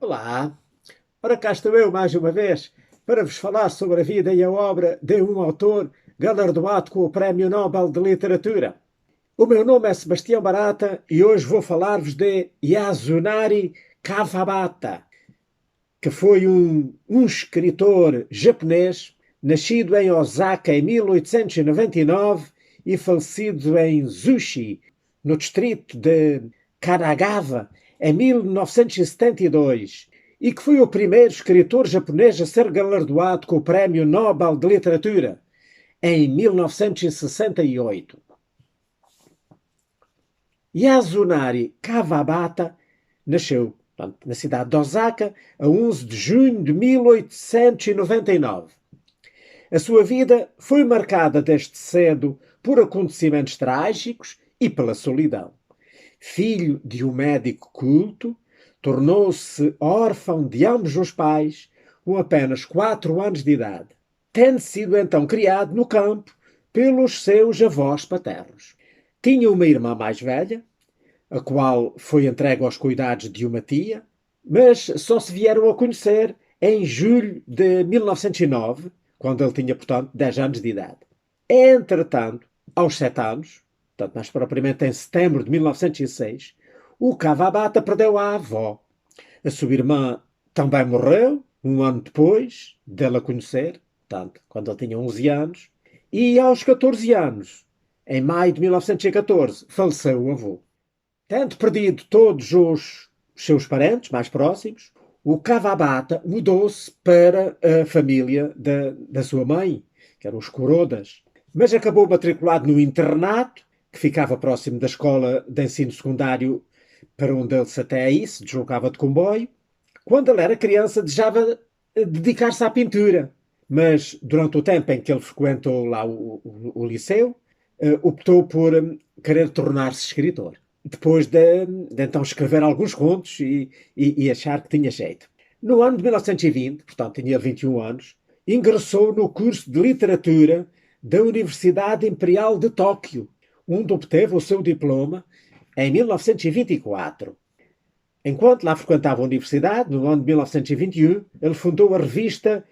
Olá, ora cá estou eu mais uma vez para vos falar sobre a vida e a obra de um autor galardoado com o Prémio Nobel de Literatura. O meu nome é Sebastião Barata e hoje vou falar-vos de Yasunari Kawabata, que foi um escritor japonês nascido em Osaka em 1899 e falecido em Zushi, no distrito de Kanagawa, em 1972, e que foi o primeiro escritor japonês a ser galardoado com o Prémio Nobel de Literatura, em 1968. Yasunari Kawabata nasceu, portanto, na cidade de Osaka a 11 de junho de 1899. A sua vida foi marcada desde cedo por acontecimentos trágicos e pela solidão. Filho de um médico culto, tornou-se órfão de ambos os pais com apenas 4 anos de idade, tendo sido então criado no campo pelos seus avós paternos. Tinha uma irmã mais velha, a qual foi entregue aos cuidados de uma tia, mas só se vieram a conhecer em julho de 1909, quando ele tinha, portanto, 10 anos de idade. Entretanto, aos 7 anos, portanto, mais propriamente em setembro de 1906, o Kawabata perdeu a avó. A sua irmã também morreu, um ano depois dela conhecer, portanto, quando ele tinha 11 anos, e aos 14 anos, em maio de 1914, faleceu o avô. Tendo perdido todos os seus parentes mais próximos, o Kawabata mudou-se para a família da sua mãe, que eram os Kurodas, mas acabou matriculado no internato, que ficava próximo da escola de ensino secundário para onde ele até aí se deslocava de comboio. Quando ele era criança, desejava dedicar-se à pintura, mas durante o tempo em que ele frequentou lá o liceu, optou por querer tornar-se escritor. Depois de então escrever alguns contos e achar que tinha jeito. No ano de 1920, portanto tinha 21 anos, ingressou no curso de literatura da Universidade Imperial de Tóquio, onde obteve o seu diploma em 1924. Enquanto lá frequentava a universidade, no ano de 1921, ele fundou a revista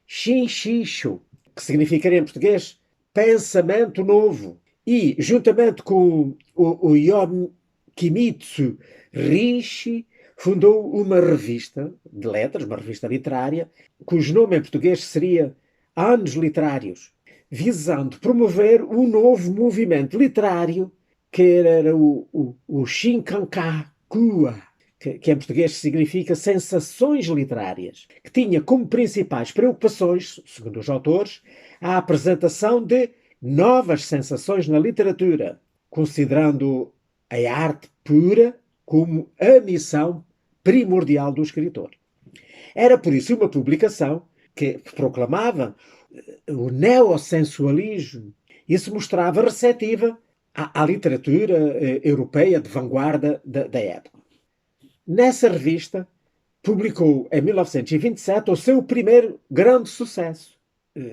Shinshisho, que significaria em português Pensamento Novo, e, juntamente com o Yomikimitsu Rishi, fundou uma revista de letras, uma revista literária, cujo nome em português seria Anos Literários, visando promover um novo movimento literário que era o Shinkankakua, que em português significa sensações literárias, que tinha como principais preocupações, segundo os autores, a apresentação de novas sensações na literatura, considerando a arte pura como a missão primordial do escritor. Era por isso uma publicação que proclamava o neossensualismo e se mostrava receptiva à literatura europeia de vanguarda da época. Nessa revista, publicou em 1927 o seu primeiro grande sucesso,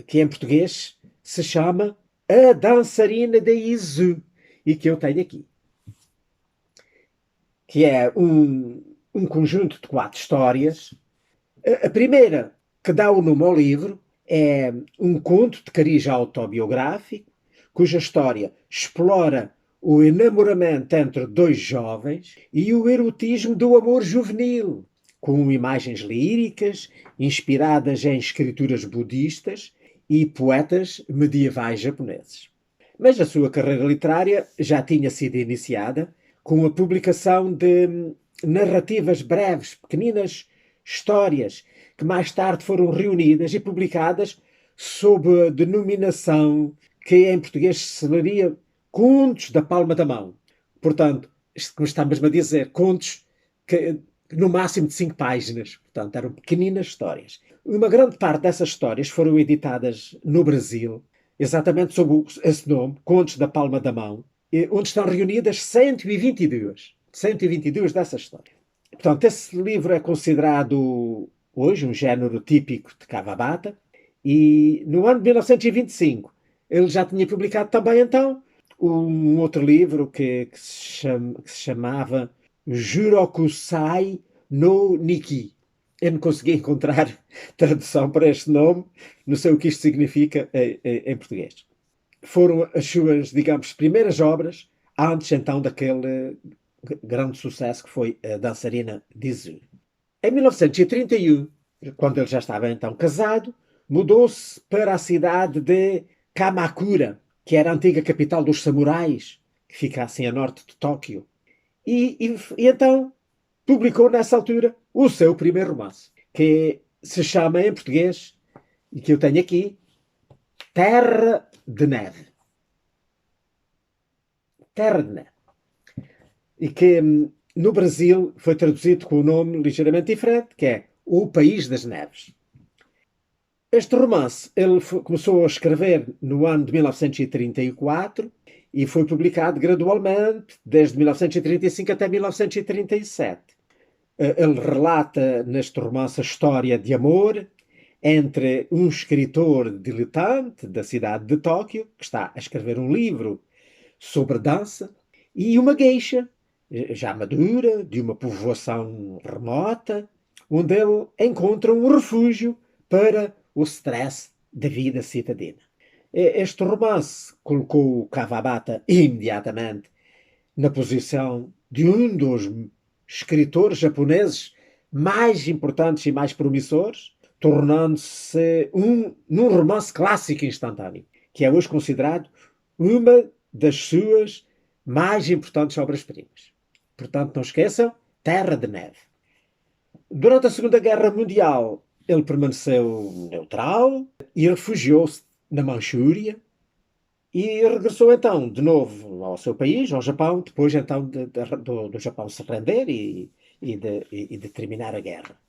que em português se chama A Dançarina de Izu, e que eu tenho aqui. Que é um conjunto de 4 histórias. A primeira, que dá o nome ao livro, é um conto de cariz autobiográfico, cuja história explora o enamoramento entre 2 jovens e o erotismo do amor juvenil, com imagens líricas inspiradas em escrituras budistas e poetas medievais japoneses. Mas a sua carreira literária já tinha sido iniciada com a publicação de narrativas breves, pequeninas histórias, que mais tarde foram reunidas e publicadas sob a denominação que em português se leria Contos da Palma da Mão. Portanto, isto que me está mesmo a dizer, contos que, no máximo de 5 páginas. Portanto, eram pequeninas histórias. Uma grande parte dessas histórias foram editadas no Brasil, exatamente sob esse nome, Contos da Palma da Mão, onde estão reunidas 122 dessas histórias. Portanto, esse livro é considerado hoje um género típico de Kawabata, e no ano de 1925 ele já tinha publicado também então um outro livro que se chamava Jurokusai no Nikki, Eu não consegui encontrar tradução para este nome, não sei o que isto significa em português. Foram as suas, digamos, primeiras obras, antes então daquele grande sucesso que foi a dançarina Dizu. Em 1931, quando ele já estava então casado, mudou-se para a cidade de Kamakura, que era a antiga capital dos samurais, que fica assim a norte de Tóquio. E então publicou nessa altura o seu primeiro romance, que se chama em português, e que eu tenho aqui, Terra de Neve. Terra de Neve. E que no Brasil foi traduzido com um nome ligeiramente diferente, que é O País das Neves. Este romance ele começou a escrever no ano de 1934 e foi publicado gradualmente, desde 1935 até 1937. Ele relata neste romance a história de amor entre um escritor diletante da cidade de Tóquio, que está a escrever um livro sobre dança, e uma geisha, já madura, de uma povoação remota, onde ele encontra um refúgio para o stress da vida citadina. Este romance colocou Kawabata imediatamente na posição de um dos escritores japoneses mais importantes e mais promissores, tornando-se num romance clássico instantâneo, que é hoje considerado uma das suas mais importantes obras-primas. Portanto, não esqueçam, Terra de Neve. Durante a Segunda Guerra Mundial, ele permaneceu neutral e refugiou-se na Manchúria e regressou então de novo ao seu país, ao Japão, depois então do Japão se render e de terminar a guerra.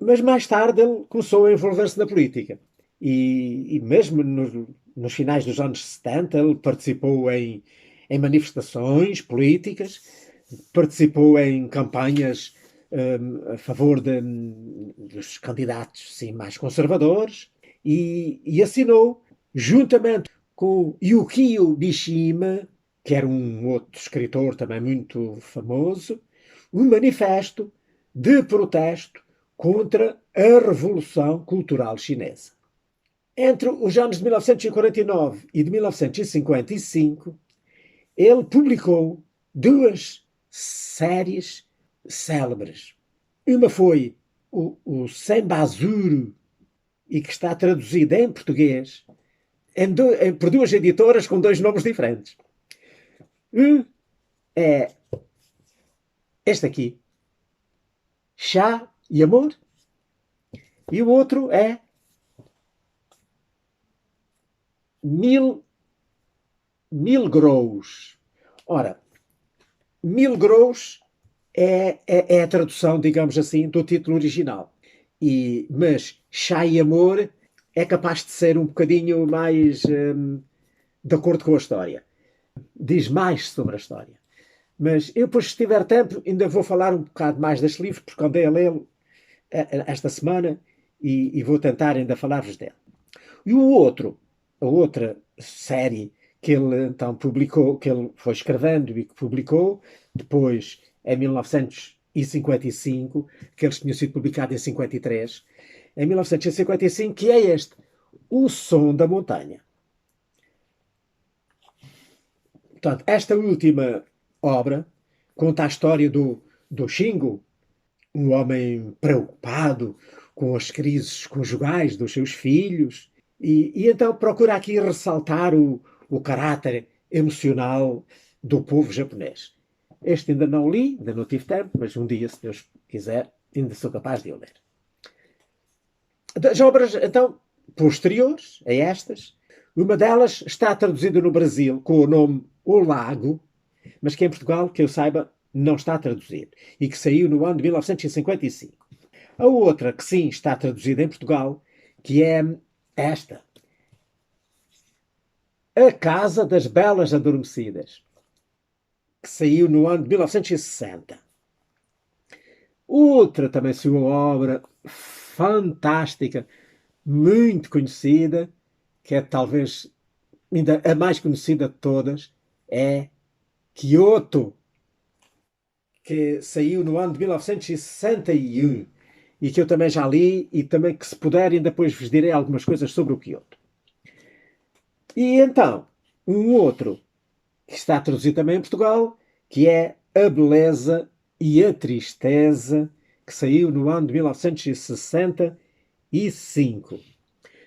Mas mais tarde ele começou a envolver-se na política. E mesmo nos finais dos anos 70 ele participou em manifestações políticas, participou em campanhas a favor dos candidatos sim, mais conservadores e assinou, juntamente com Yukio Mishima, que era um outro escritor também muito famoso, um manifesto de protesto contra a Revolução Cultural Chinesa. Entre os anos de 1949 e de 1955, ele publicou duas séries célebres. Uma foi o Senbazuru, e que está traduzida em português por duas editoras com dois nomes diferentes. Um é este aqui, Chá e Amor, e o outro é Mil Grous. Ora, Mil Grous é a tradução, digamos assim, do título original. Mas Chá e Amor é capaz de ser um bocadinho mais de acordo com a história. Diz mais sobre a história. Mas eu, depois, se tiver tempo, ainda vou falar um bocado mais deste livro, porque andei a lê-lo esta semana e vou tentar ainda falar-vos dele. E a outra série que ele então publicou, que ele foi escrevendo e que publicou, depois em 1955, que eles tinham sido publicados em 53, em 1955, que é este, O Som da Montanha. Portanto, esta última obra conta a história do Shingo, um homem preocupado com as crises conjugais dos seus filhos, e então procura aqui ressaltar o caráter emocional do povo japonês. Este ainda não li, ainda não tive tempo, mas um dia, se Deus quiser, ainda sou capaz de o ler. Das obras, então, posteriores a estas, uma delas está traduzida no Brasil com o nome O Lago, mas que em Portugal, que eu saiba, não está traduzido, e que saiu no ano de 1955. A outra que sim está traduzida em Portugal, que é esta. A Casa das Belas Adormecidas, que saiu no ano de 1960. Outra também sua obra fantástica, muito conhecida, que é talvez ainda a mais conhecida de todas, é Kyoto, que saiu no ano de 1961 e que eu também já li e também que, se puderem, depois vos direi algumas coisas sobre o Kyoto. E então, um outro que está traduzido também em Portugal, que é A Beleza e a Tristeza, que saiu no ano de 1965.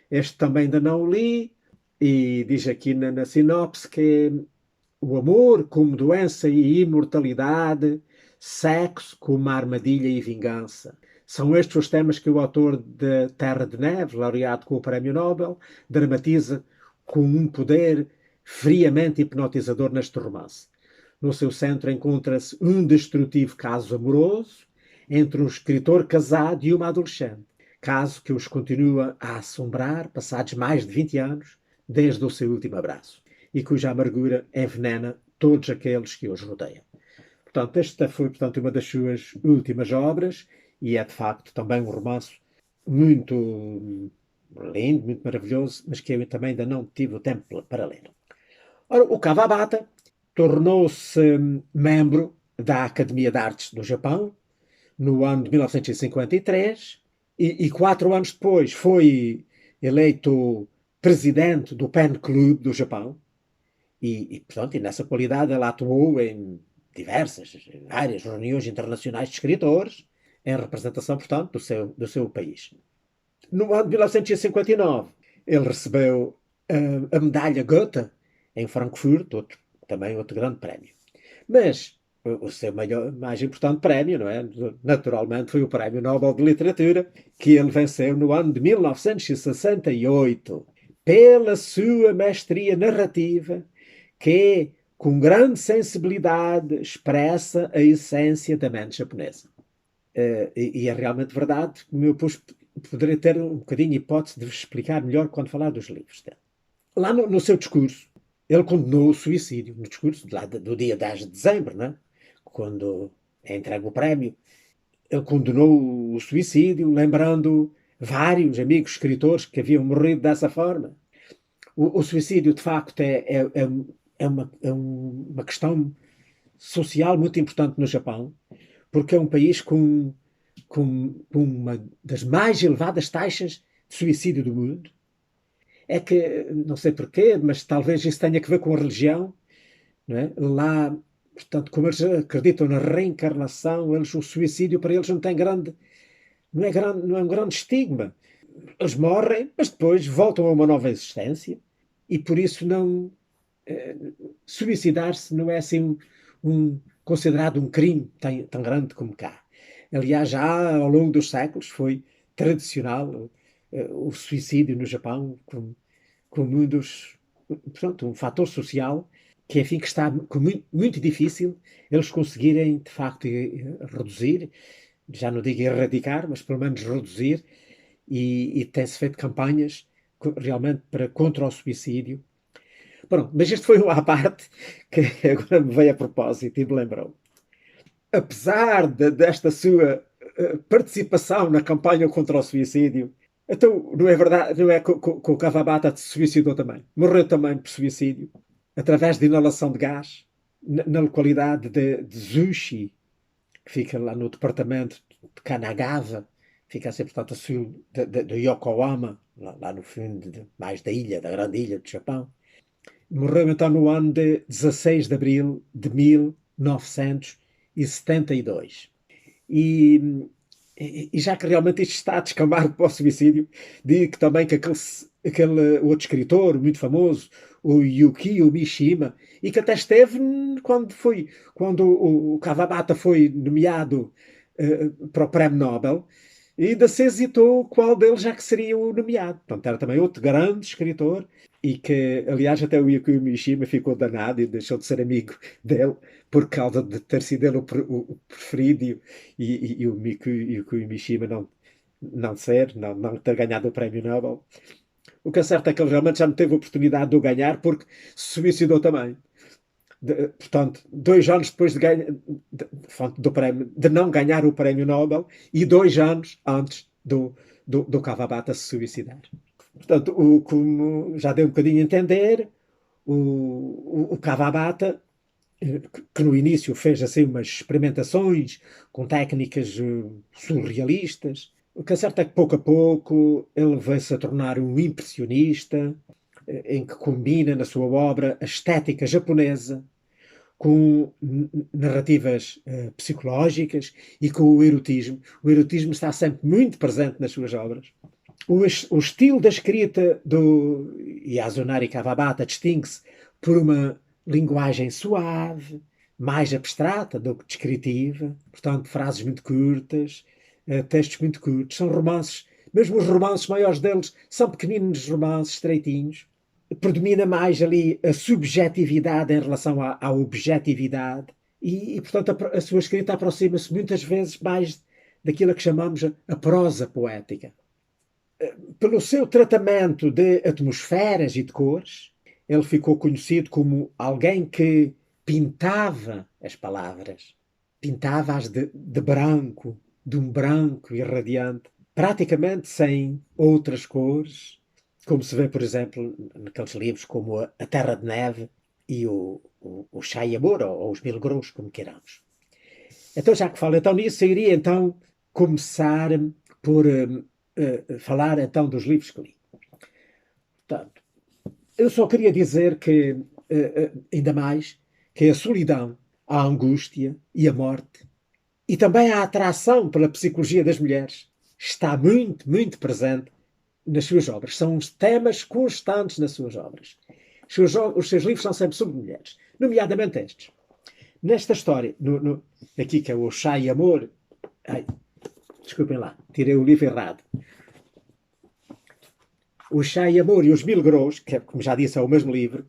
Este também ainda não o li, e diz aqui na sinopse que o amor como doença e imortalidade, sexo como armadilha e vingança. São estes os temas que o autor de Terra de Neve, laureado com o Prémio Nobel, dramatiza com um poder friamente hipnotizador neste romance. No seu centro encontra-se um destrutivo caso amoroso entre um escritor casado e uma adolescente. Caso que os continua a assombrar passados mais de 20 anos desde o seu último abraço e cuja amargura envenena todos aqueles que os rodeiam. Portanto, esta foi, portanto, uma das suas últimas obras e é, de facto, também um romance muito lindo, muito maravilhoso, mas que eu também ainda não tive o tempo para ler. Ora, o Kawabata tornou-se membro da Academia de Artes do Japão no ano de 1953 e 4 anos depois foi eleito presidente do Pen Club do Japão portanto, e nessa qualidade ele atuou em diversas, várias reuniões internacionais de escritores em representação, portanto, do seu país. No ano de 1959 ele recebeu a medalha Goethe em Frankfurt, também outro grande prémio. Mas o seu mais importante prémio, não é? Naturalmente, foi o Prémio Nobel de Literatura, que ele venceu no ano de 1968, pela sua mestria narrativa, que, com grande sensibilidade, expressa a essência da mente japonesa. E é realmente verdade, como eu poderei ter um bocadinho hipótese de vos explicar melhor quando falar dos livros dele. Lá no seu discurso, ele condenou o suicídio, no discurso do dia 10 de dezembro, né? Quando é entregue o prémio, ele condenou o suicídio, lembrando vários amigos escritores que haviam morrido dessa forma. O suicídio, de facto, é uma questão social muito importante no Japão, porque é um país com uma das mais elevadas taxas de suicídio do mundo. É que, não sei porquê, mas talvez isso tenha a ver com a religião, não é? Lá, portanto, como eles acreditam na reencarnação, o suicídio para eles não tem não é um grande estigma. Eles morrem, mas depois voltam a uma nova existência e por isso não suicidar-se não é assim considerado um crime tão grande como cá. Aliás, já ao longo dos séculos foi tradicional o suicídio no Japão como um fator social que, enfim, que está muito, muito difícil eles conseguirem, de facto, reduzir, já não digo erradicar, mas pelo menos reduzir, e tem-se feito campanhas realmente contra o suicídio. Pronto, mas este foi um à parte que agora me veio a propósito e me lembrou. Apesar desta sua participação na campanha contra o suicídio, então não é verdade, não é que o Kawabata se suicidou também. Morreu também por suicídio, através de inalação de gás, na localidade de Zushi, que fica lá no departamento de Kanagawa, fica assim, portanto, a sul de Yokohama, lá no fundo mais da ilha, da grande ilha do Japão. Morreu então no ano de 16 de abril de 1972. E já que realmente isto está a descambar para o suicídio, digo que também que aquele outro escritor muito famoso, o Yukio Mishima, e que até esteve quando o Kawabata foi nomeado para o Prémio Nobel, e ainda se hesitou qual deles já que seria o nomeado. Portanto, era também outro grande escritor e que, aliás, até o Yukio Mishima ficou danado e deixou de ser amigo dele por causa de ter sido ele o preferido e o Yukio Mishima não ter ganhado o Prémio Nobel. O que é certo é que ele realmente já não teve a oportunidade de o ganhar porque se suicidou também. Portanto, 2 anos depois do prémio, de não ganhar o Prémio Nobel e 2 anos antes do Kawabata se suicidar. Portanto, como já deu um bocadinho a entender, o Kawabata, que no início fez assim umas experimentações com técnicas surrealistas, O que é certo é que pouco a pouco ele veio-se a tornar um impressionista, em que combina na sua obra a estética japonesa com narrativas psicológicas e com o erotismo. O erotismo está sempre muito presente nas suas obras. O estilo da escrita do Yasunari Kawabata distingue-se por uma linguagem suave, mais abstrata do que descritiva, portanto, frases muito curtas, textos muito curtos. São romances, mesmo os romances maiores deles, são pequeninos romances, estreitinhos. Predomina mais ali a subjetividade em relação à objetividade portanto, a sua escrita aproxima-se muitas vezes mais daquilo que chamamos a prosa poética. Pelo seu tratamento de atmosferas e de cores, ele ficou conhecido como alguém que pintava as palavras, pintava-as de branco, de um branco irradiante, praticamente sem outras cores, como se vê, por exemplo, naqueles livros como A Terra de Neve e o Shayamura, ou Os Mil Grãos, como queiramos. Então, já que falo então nisso, eu iria então começar por falar então dos livros que li. Portanto, eu só queria dizer que, ainda mais, que a solidão, a angústia e a morte, e também a atração pela psicologia das mulheres, está muito, muito presente nas suas obras. São os temas constantes nas suas obras. Os seus livros são sempre sobre mulheres, nomeadamente estes. Nesta história, aqui que é o Chá e Amor, desculpem lá, tirei o livro errado. O Chá e Amor e os Mil Grãos, que, como já disse, é o mesmo livro,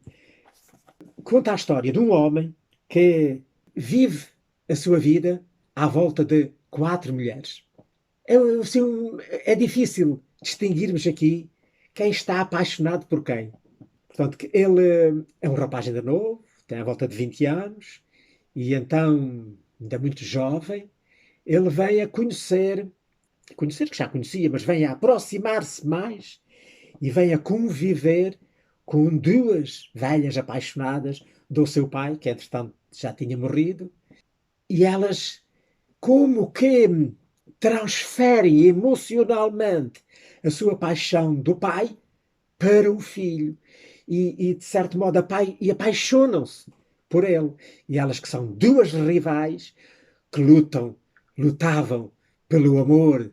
conta a história de um homem que vive a sua vida à volta de 4 mulheres. Assim, é difícil distinguirmos aqui quem está apaixonado por quem. Portanto, ele é um rapaz ainda novo, tem à volta de 20 anos, e então, ainda muito jovem, ele vem a conhecer que já conhecia, mas vem a aproximar-se mais e vem a conviver com 2 velhas apaixonadas do seu pai, que entretanto já tinha morrido, e elas como que transferem emocionalmente a sua paixão do pai para o filho. De certo modo, apaixonam-se por ele. E elas que são 2 rivais que lutavam pelo amor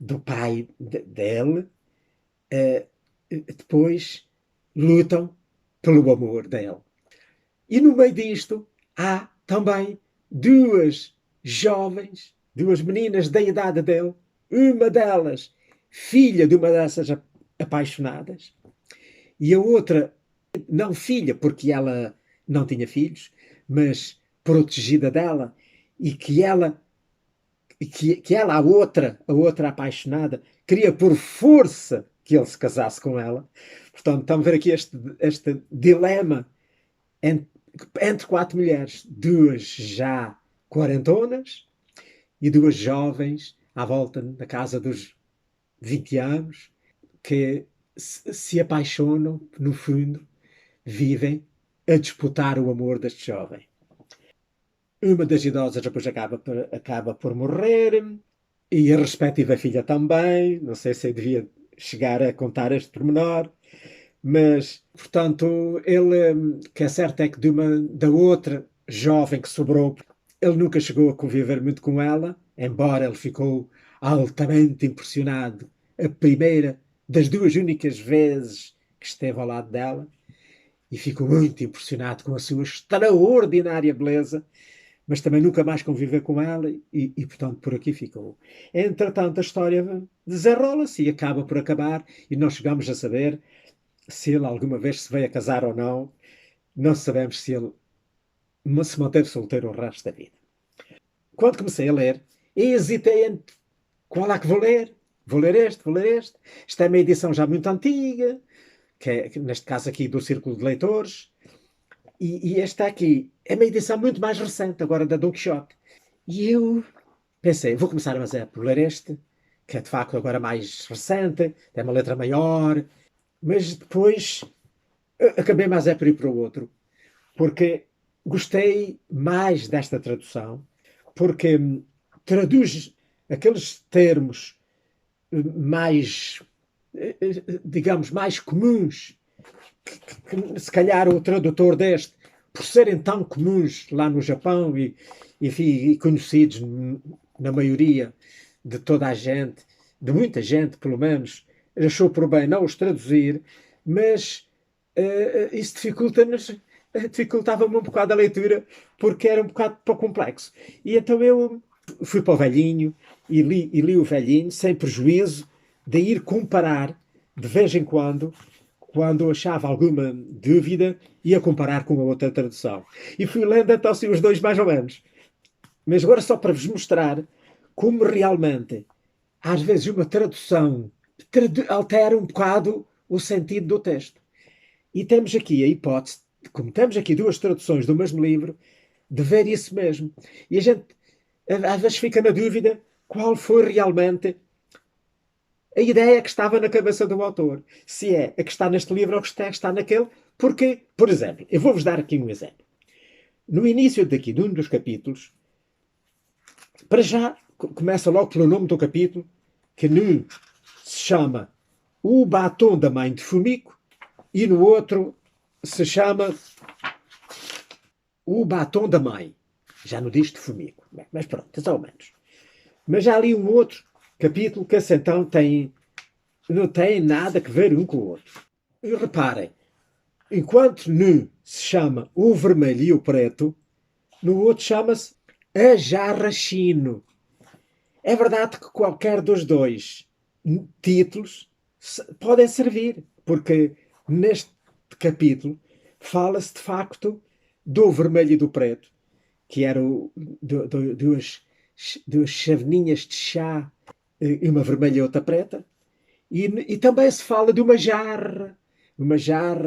do pai dele, depois lutam pelo amor dele. E no meio disto há também 2 jovens, 2 meninas da idade dele, uma delas filha de uma dessas apaixonadas e a outra não filha porque ela não tinha filhos, mas protegida dela, e que ela, a outra apaixonada, queria por força que ele se casasse com ela. Portanto, estamos a ver aqui este dilema entre 4 mulheres, 2 já quarentonas e 2 jovens à volta da casa dos 20 anos, que se apaixonam, no fundo, vivem a disputar o amor deste jovem. Uma das idosas depois acaba por morrer, e a respectiva filha também. Não sei se eu devia chegar a contar este pormenor, mas, portanto, ele, que é certo é que da outra jovem que sobrou, ele nunca chegou a conviver muito com ela, embora ele ficou altamente impressionado a primeira das 2 únicas vezes que esteve ao lado dela, e ficou muito impressionado com a sua extraordinária beleza, mas também nunca mais conviveu com ela portanto, por aqui ficou. Entretanto, a história desenrola-se e acaba por acabar, e nós chegamos a saber se ele alguma vez se veio a casar ou não. Não sabemos se ele se manteve solteiro o resto da vida. Quando comecei a ler, hesitei entre qual é que vou ler. Vou ler este, vou ler este. Esta é uma edição já muito antiga, que é, neste caso aqui, do Círculo de Leitores. E esta aqui é uma edição muito mais recente, agora da Don Quixote. E eu pensei, vou começar por ler este, que é de facto agora mais recente, tem uma letra maior, mas depois acabei mais por ir para o outro, porque gostei mais desta tradução, porque traduz aqueles termos mais, digamos, mais comuns, que se calhar o tradutor deste, por serem tão comuns lá no Japão enfim, e conhecidos na maioria de toda a gente, de muita gente pelo menos, achou por bem não os traduzir, mas isso dificultava-me um bocado a leitura porque era um bocado pouco complexo. E então eu fui para o velhinho e li o velhinho sem prejuízo de ir comparar de vez em quando achava alguma dúvida, ia comparar com a outra tradução. E fui lendo então assim os dois mais ou menos. Mas agora só para vos mostrar como realmente, às vezes, uma tradução altera um bocado o sentido do texto. E temos aqui a hipótese, como temos aqui duas traduções do mesmo livro, de ver isso mesmo. E a gente às vezes fica na dúvida qual foi realmente a ideia que estava na cabeça do autor. Se é a que está neste livro ou que está naquele. Porque, por exemplo, eu vou-vos dar aqui um exemplo. No início daqui de um dos capítulos, para já, começa logo pelo nome do capítulo, que num se chama O Batom da Mãe de Fumiko e no outro se chama O Batom da Mãe. Já não diz de Fumiko, mas pronto, é só ou menos. Mas já ali um outro capítulo que esse então não tem nada a ver um com o outro. E reparem, enquanto num se chama O Vermelho e o Preto, no outro chama-se A Jarra Chino. É verdade que qualquer dos dois títulos podem servir, porque neste capítulo fala-se de facto do vermelho e do preto, que eram duas chaveninhas de chá, uma vermelha e outra preta, e também se fala de uma jarra,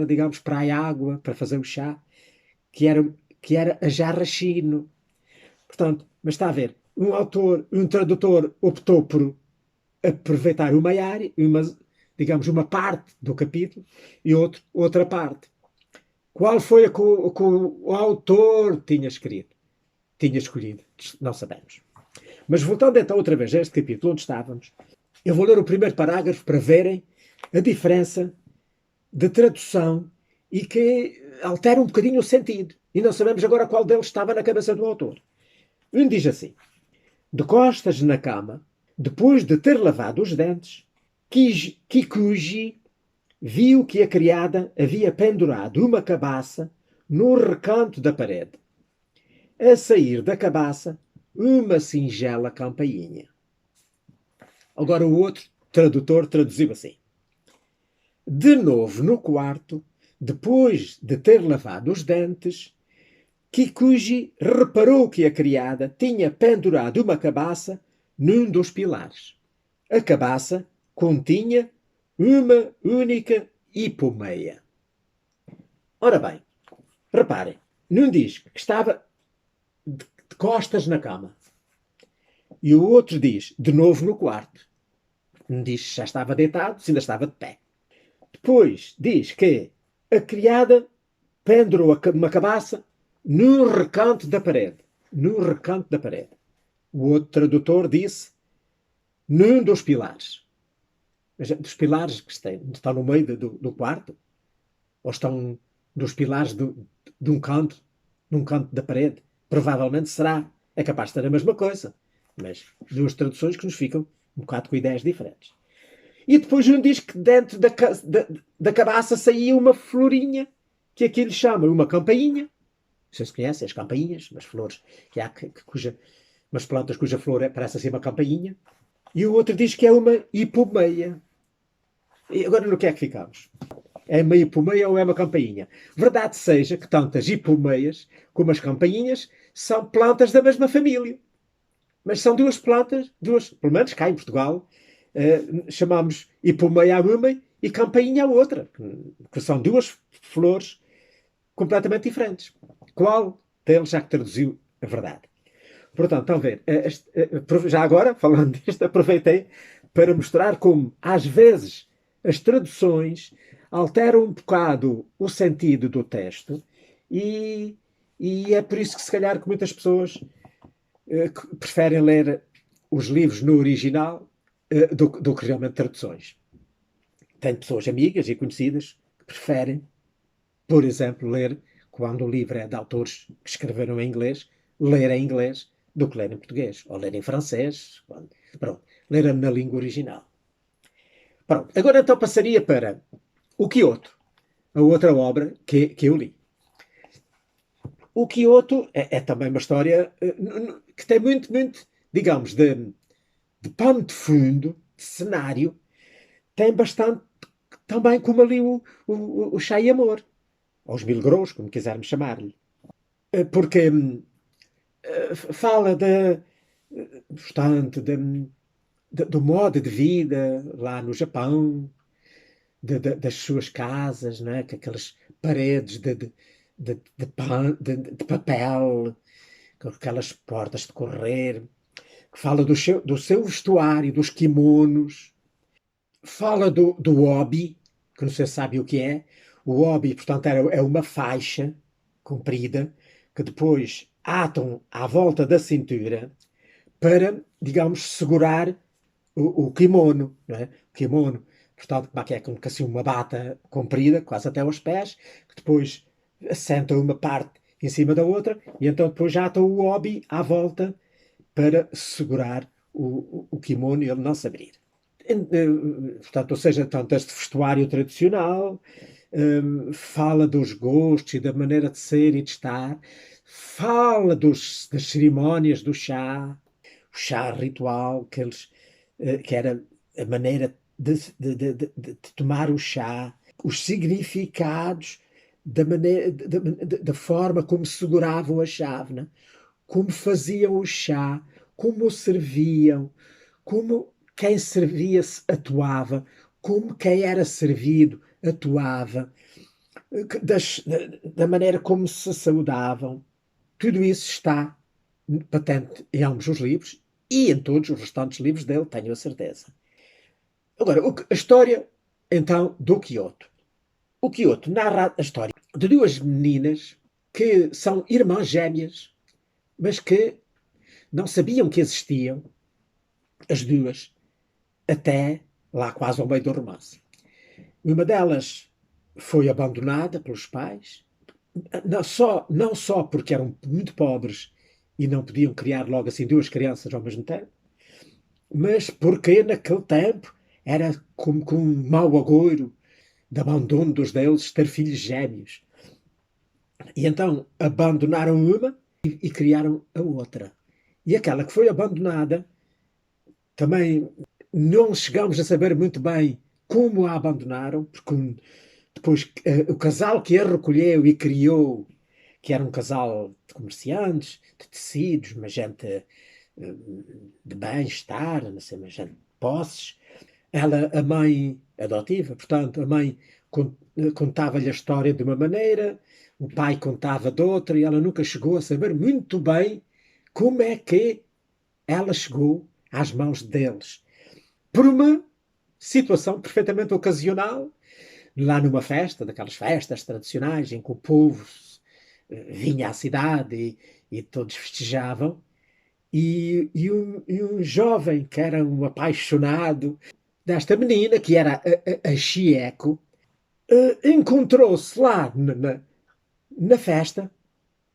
digamos, para a água, para fazer o chá, que era a jarra chino. Portanto, mas está a ver, um tradutor optou por aproveitar uma área, digamos, uma parte do capítulo e outra parte. Qual foi a que o autor tinha escolhido? Não sabemos. Mas voltando então outra vez a este capítulo onde estávamos, eu vou ler o primeiro parágrafo para verem a diferença de tradução e que altera um bocadinho o sentido. E não sabemos agora qual deles estava na cabeça do autor. Um diz assim: de costas na cama, depois de ter lavado os dentes, Kikuji viu que a criada havia pendurado uma cabaça no recanto da parede. A sair da cabaça, uma singela campainha. Agora o outro tradutor traduziu assim: de novo no quarto, depois de ter lavado os dentes, Kikuji reparou que a criada tinha pendurado uma cabaça num dos pilares. A cabaça continha uma única hipomeia. Ora bem, reparem, num diz que estava de costas na cama e o outro diz de novo no quarto. Um diz que já estava deitado, se ainda estava de pé. Depois diz que a criada pendurou uma cabaça num recanto da parede. Num recanto da parede. O outro tradutor disse num dos pilares. Mas dos pilares que estão no meio do quarto? Ou estão dos pilares de um canto, num canto da parede? Provavelmente será. É capaz de ser a mesma coisa. Mas duas traduções que nos ficam um bocado com ideias diferentes. E depois um diz que dentro da cabaça saía uma florinha, que aqui lhe chama uma campainha. Vocês conhecem as campainhas, umas flores que há, umas plantas cuja flor parece assim uma campainha. E o outro diz que é uma hipomeia. E agora no que é que ficamos? É uma hipomeia ou é uma campainha? Verdade seja que tanto as hipomeias como as campainhas são plantas da mesma família. Mas são duas plantas, pelo menos cá em Portugal, chamamos hipomeia a uma e campainha a outra, que são duas flores completamente diferentes. Qual deles já que traduziu a verdade? Portanto, estão a ver, já agora, falando disto, aproveitei para mostrar como, às vezes, as traduções alteram um bocado o sentido do texto e é por isso que, se calhar, que muitas pessoas preferem ler os livros no original do que realmente traduções. Tenho pessoas amigas e conhecidas que preferem, por exemplo, ler, quando o livro é de autores que escreveram em inglês, ler em inglês do que ler em português, ou ler em francês, pronto, ler na língua original. Pronto, agora então passaria para o Quioto, a outra obra que eu li. O Quioto é também uma história que tem muito, digamos, de pano de fundo, de cenário, tem bastante também como ali o Chá e Amor, aos Mil Grãos, como quisermos chamar-lhe. Porque fala portanto, do modo de vida lá no Japão, das suas casas, né? Com aquelas paredes de papel, com aquelas portas de correr, fala do seu vestuário, dos kimonos, fala do obi, que não sei se sabe o que é. O obi, portanto, é uma faixa comprida que depois atam à volta da cintura para, digamos, segurar o kimono, não é? O kimono, portanto, como é como que assim uma bata comprida, quase até aos pés, que depois assenta uma parte em cima da outra, e então depois já atam o obi à volta para segurar o kimono e ele não se abrir. Portanto, ou seja, tanto este vestuário tradicional, fala dos gostos e da maneira de ser e de estar, fala das cerimónias do chá, o chá ritual, que era a maneira de tomar o chá, os significados da forma como seguravam a chávena, como faziam o chá, como o serviam, como quem servia se atuava, como quem era servido atuava, da maneira como se saudavam. Tudo isso está patente em ambos os livros e em todos os restantes livros dele, tenho a certeza. Agora, a história, então, do Quioto. O Quioto narra a história de duas meninas que são irmãs gêmeas, mas que não sabiam que existiam, as duas, até lá quase ao meio do romance. Uma delas foi abandonada pelos pais, não só porque eram muito pobres e não podiam criar logo assim duas crianças ao mesmo tempo, mas porque naquele tempo era como com um mau agouro de abandono dos deuses ter filhos gêmeos. E então abandonaram uma e criaram a outra. E aquela que foi abandonada, também não chegamos a saber muito bem como a abandonaram, porque depois o casal que a recolheu e criou, que era um casal de comerciantes, de tecidos, uma gente de bem-estar, não sei, uma gente de posses. Ela, a mãe adotiva, portanto, a mãe contava-lhe a história de uma maneira, o pai contava de outra, e ela nunca chegou a saber muito bem como é que ela chegou às mãos deles. Por uma situação perfeitamente ocasional, lá numa festa, daquelas festas tradicionais em que o povo vinha à cidade e todos festejavam, e um jovem que era um apaixonado desta menina, que era a Chieco, encontrou-se lá na festa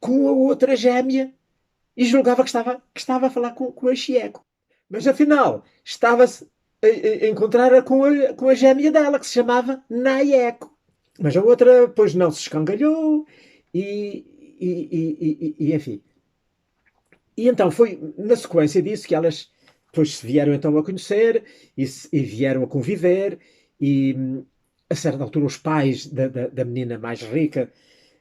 com a outra gêmea e julgava que estava a falar com a Chieco. Mas afinal, estava-se a encontrar com a gêmea dela, que se chamava Naieco. Mas a outra, pois, não se escangalhou e enfim. E então foi na sequência disso que elas depois se vieram então a conhecer e vieram a conviver e a certa altura os pais da menina mais rica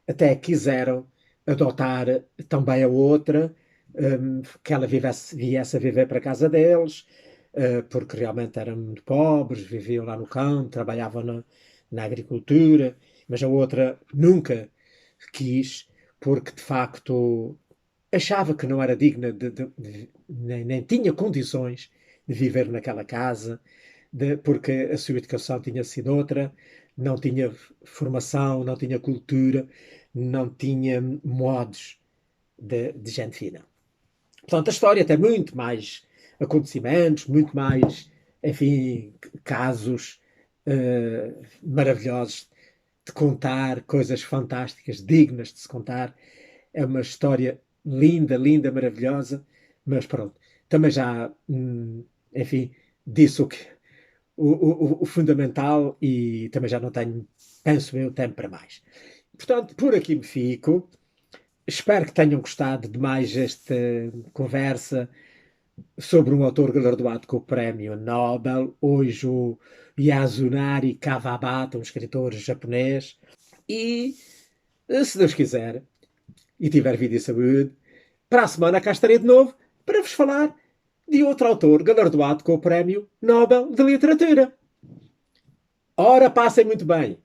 até quiseram adotar também a outra, que ela viesse a viver para a casa deles, porque realmente eram muito pobres, viviam lá no campo, trabalhavam na agricultura, mas a outra nunca quis, porque de facto achava que não era digna nem tinha condições de viver naquela casa, porque a sua educação tinha sido outra, não tinha formação, não tinha cultura, não tinha modos de gente fina. Portanto, a história tem muito mais acontecimentos, muito mais enfim, casos maravilhosos de contar, coisas fantásticas, dignas de se contar. É uma história linda, linda, maravilhosa, mas pronto, também já, enfim, disse o fundamental e também já não tenho, penso eu, tempo para mais. Portanto, por aqui me fico. Espero que tenham gostado de mais esta conversa sobre um autor galardoado com o Prémio Nobel, hoje o Yasunari Kawabata, um escritor japonês. E, se Deus quiser, e tiver vida e saúde, para a semana cá estarei de novo para vos falar de outro autor galardoado com o Prémio Nobel de Literatura. Ora, passem muito bem.